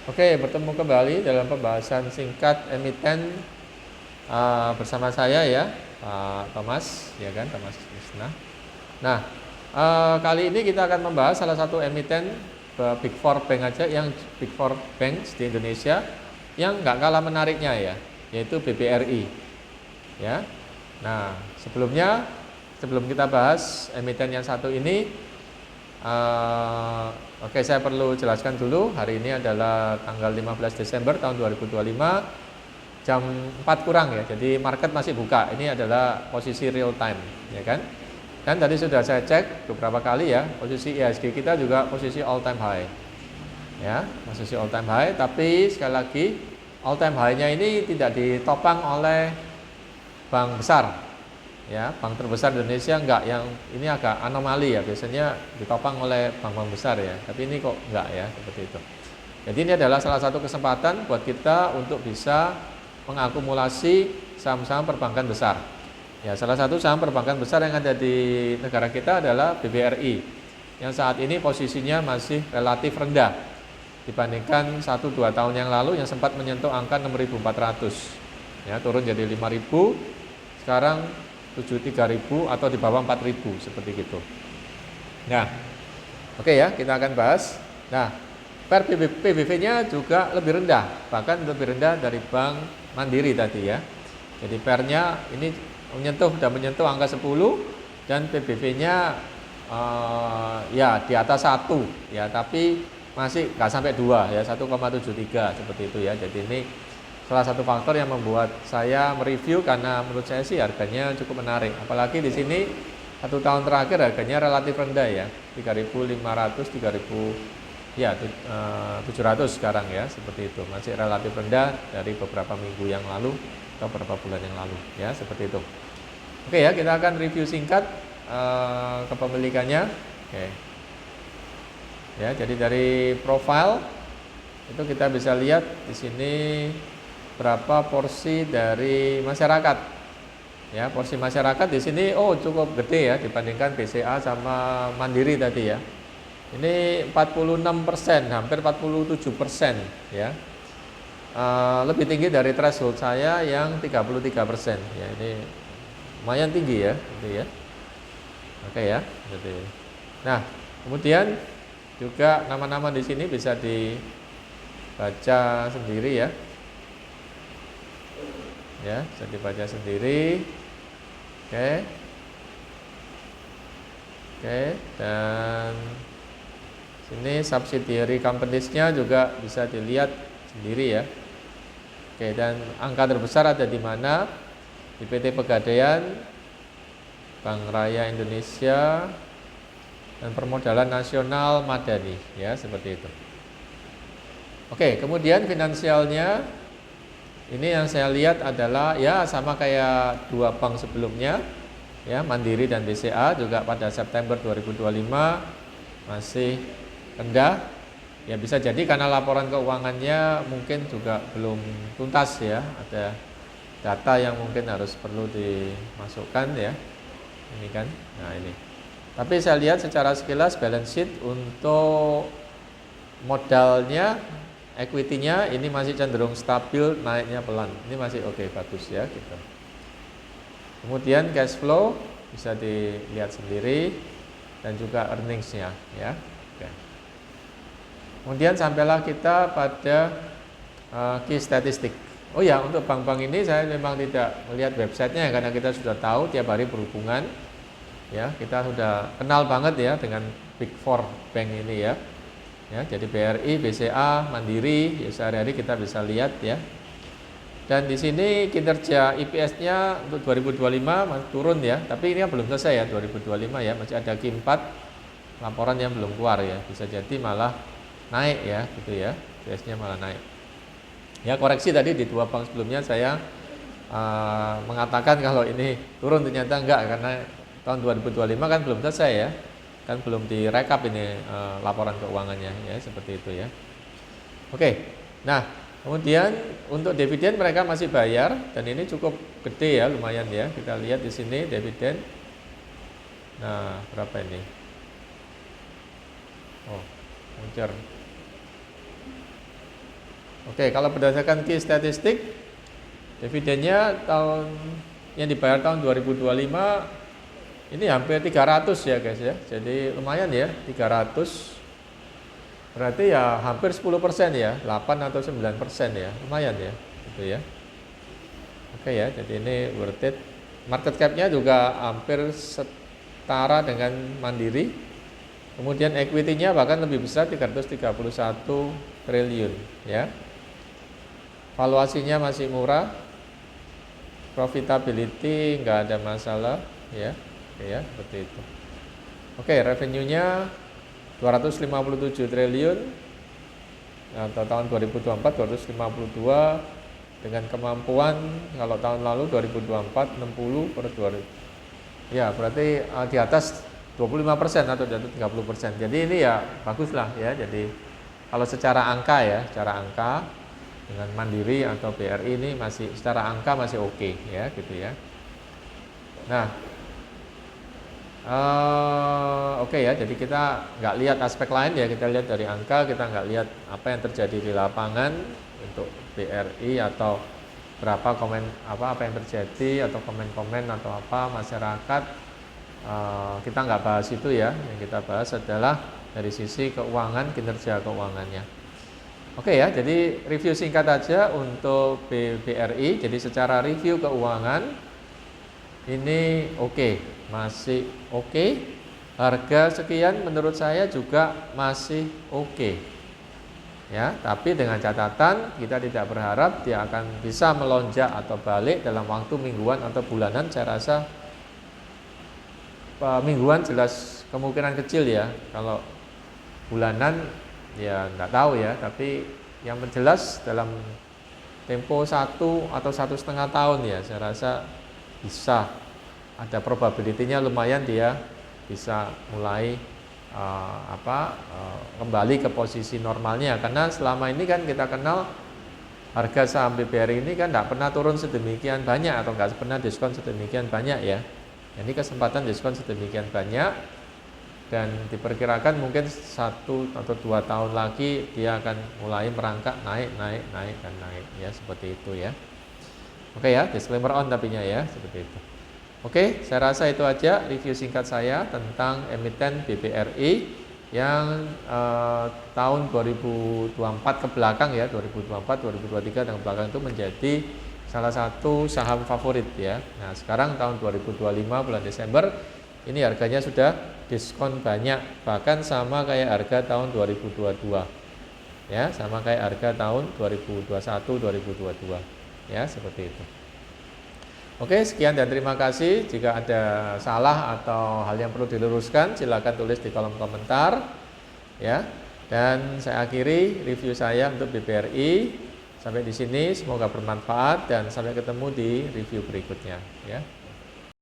Oke, bertemu kembali dalam pembahasan singkat emiten bersama saya ya, Pak Thomas, ya kan, Thomas Krisna. Nah, kali ini kita akan membahas salah satu emiten Big Four Bank aja, yang Big Four Bank di Indonesia yang nggak kalah menariknya ya, yaitu BBRI. Ya, nah sebelum kita bahas emiten yang satu ini. Oke, saya perlu jelaskan dulu. Hari ini adalah tanggal 15 Desember tahun 2025 jam 4 kurang ya. Jadi market masih buka. Ini adalah posisi real time, ya kan? Dan tadi sudah saya cek beberapa kali ya, posisi IHSG kita juga posisi all time high. Ya, posisi all time high, tapi sekali lagi all time high-nya ini tidak ditopang oleh bank besar. Ya, bank terbesar di Indonesia enggak, yang ini agak anomali ya, biasanya ditopang oleh bank-bank besar ya, tapi ini kok enggak ya, seperti itu. Jadi ini adalah salah satu kesempatan buat kita untuk bisa mengakumulasi saham-saham perbankan besar. Ya, salah satu saham perbankan besar yang ada di negara kita adalah BBRI, yang saat ini posisinya masih relatif rendah dibandingkan 1-2 tahun yang lalu yang sempat menyentuh angka 6.400. Ya, turun jadi 5.000, sekarang 73.000 atau di bawah 4.000 seperti itu. Nah, oke ya, kita akan bahas. Nah, PER PBV-nya juga lebih rendah, bahkan lebih rendah dari Bank Mandiri tadi ya. Jadi PER-nya ini sudah menyentuh angka 10 dan PBV-nya ya di atas 1 ya, tapi masih nggak sampai 2 ya, 1,73 seperti itu ya. Jadi ini salah satu faktor yang membuat saya mereview, karena menurut saya sih harganya cukup menarik. Apalagi di sini 1 tahun terakhir harganya relatif rendah ya, 3.500, 3.000 ya 700 sekarang ya, seperti itu. Masih relatif rendah dari beberapa minggu yang lalu atau beberapa bulan yang lalu ya, seperti itu. Oke ya, kita akan review singkat kepemilikannya. Oke. Ya, jadi dari profile itu kita bisa lihat di sini berapa porsi dari masyarakat. Ya, porsi masyarakat di sini cukup gede ya dibandingkan BCA sama Mandiri tadi ya. Ini 46%, hampir 47% ya. Lebih tinggi dari threshold saya yang 33% ya. Ini lumayan tinggi ya, gitu ya. Oke ya, gitu. Nah, kemudian juga nama-nama di sini bisa dibaca sendiri ya. Ya, bisa dibaca sendiri. Oke, dan sini subsidiary companies-nya juga bisa dilihat sendiri ya. Oke, dan angka terbesar ada di mana? Di PT Pegadaian, Bank Raya Indonesia, dan Permodalan Nasional Madani ya, seperti itu. Oke, kemudian finansialnya ini yang saya lihat adalah ya sama kayak dua bank sebelumnya ya, Mandiri dan BCA juga pada September 2025 masih rendah. Ya, bisa jadi karena laporan keuangannya mungkin juga belum tuntas ya, ada data yang mungkin harus perlu dimasukkan ya. Ini kan. Nah, ini. Tapi saya lihat secara sekilas balance sheet untuk modalnya, equity-nya ini masih cenderung stabil, naiknya pelan. Ini masih oke, bagus ya gitu. Kemudian cash flow bisa dilihat sendiri dan juga earnings-nya ya. Oke. Kemudian sampailah kita pada key statistik. Oh ya, untuk bank-bank ini saya memang tidak melihat websitenya karena kita sudah tahu tiap hari berhubungan. Ya, kita sudah kenal banget ya dengan Big Four Bank ini ya. Ya, jadi BRI, BCA, Mandiri, ya sehari-hari kita bisa lihat ya. Dan di sini kinerja EPS-nya untuk 2025 masih turun ya, tapi ini belum selesai ya 2025 ya, masih ada Q4 laporan yang belum keluar ya. Bisa jadi malah naik ya, gitu ya. EPS-nya malah naik. Ya, koreksi tadi di dua bank sebelumnya saya mengatakan kalau ini turun, ternyata enggak, karena tahun 2025 kan belum selesai ya. Kan belum direkap ini laporan keuangannya ya, seperti itu ya. Oke. Nah, kemudian untuk dividen mereka masih bayar dan ini cukup gede ya, lumayan ya. Kita lihat di sini dividen. Nah, berapa ini? Oh, muncul. Oke, kalau berdasarkan key statistik, dividennya yang dibayar tahun 2025 ini hampir 300 ya guys ya. Jadi lumayan ya, 300. Berarti ya hampir 10% ya, 8 atau 9% ya. Lumayan ya, gitu ya. Oke ya, jadi ini worth it. Market cap-nya juga hampir setara dengan Mandiri. Kemudian equity-nya bahkan lebih besar, 331 triliun ya. Valuasinya masih murah. Profitability nggak ada masalah ya. Oke ya, seperti itu. Oke, revenue-nya 257 triliun atau tahun 2024 252 dengan kemampuan kalau tahun lalu 2024 60 per 2000. Ya, berarti di atas 25% atau di atas 30%. Jadi ini ya bagus lah ya. Jadi kalau secara angka ya, secara angka dengan Mandiri atau BRI ini masih secara angka masih oke ya gitu ya. Nah, oke ya, jadi kita nggak lihat aspek lain ya, kita lihat dari angka, kita nggak lihat apa yang terjadi di lapangan untuk BRI atau berapa apa yang terjadi atau komen-komen atau apa masyarakat. Kita nggak bahas itu ya, yang kita bahas adalah dari sisi keuangan, kinerja keuangannya. Oke ya, jadi review singkat aja untuk BRI. Jadi secara review keuangan ini masih oke. Harga sekian menurut saya juga masih oke. Ya, tapi dengan catatan kita tidak berharap dia akan bisa melonjak atau balik dalam waktu mingguan atau bulanan. Saya rasa mingguan jelas kemungkinan kecil ya. Kalau bulanan ya nggak tahu ya, tapi yang jelas dalam tempo 1 atau 1,5 tahun ya saya rasa bisa ada probability-nya lumayan dia bisa mulai kembali ke posisi normalnya, karena selama ini kan kita kenal harga saham BBRI ini kan tidak pernah turun sedemikian banyak atau nggak pernah diskon sedemikian banyak ya. Ini kesempatan diskon sedemikian banyak dan diperkirakan mungkin 1 atau 2 tahun lagi dia akan mulai merangkak naik dan naik ya, seperti itu ya. Oke ya, disclaimer on tapinya ya, seperti itu. Oke, saya rasa itu aja review singkat saya tentang emiten BBRI yang tahun 2024 ke belakang ya, 2024, 2023 dan ke belakang itu menjadi salah satu saham favorit ya. Nah, sekarang tahun 2025 bulan Desember ini harganya sudah diskon banyak, bahkan sama kayak harga tahun 2022. Ya, sama kayak harga tahun 2021, 2022. Ya, seperti itu. Oke, sekian dan terima kasih. Jika ada salah atau hal yang perlu diluruskan, silakan tulis di kolom komentar. Ya. Dan saya akhiri review saya untuk BBRI. Sampai di sini, semoga bermanfaat dan sampai ketemu di review berikutnya, ya.